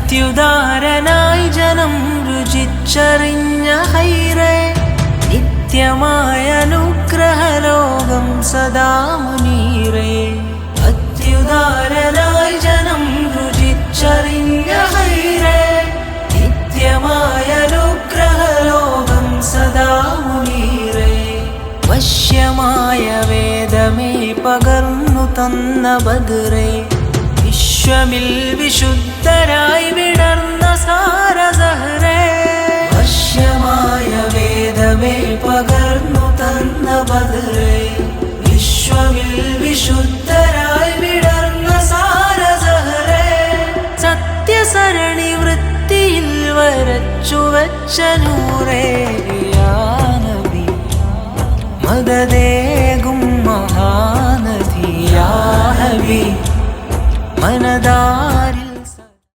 അത്യുദാരനായി ജനം രുചിച്ചറിഞ്ഞ ഹൈറേ, നിത്യമായ അനുഗ്രഹലോകം സദാ മുനീറേ. അത്യുദാരനായി ജനം രുചിച്ചറിഞ്ഞ ഹൈറേ, നിത്യമായ അനുഗ്രഹലോകം സദാ മുനീറേ. വശ്യമായ വേദമേ പകർന്നു തന്ന ബദ്രേ, വിശ്വമിൽ വിശുദ്ധരായി വിടർന്ന സാരസഹ്റേ. വശ്യമായ വേദമേ പകർന്നു തന്ന ബദ്രേ, വിശ്വമിൽ വിശുദ്ധരായി വിടർന്ന സാരസഹ്റേ. സത്യസരണി വൃത്തിയിൽ വരച്ചു വച്ച നൂറേ, യാ നബി മദദേകും മഹാനദി യാ ഹബീബ് മനതാരിൽ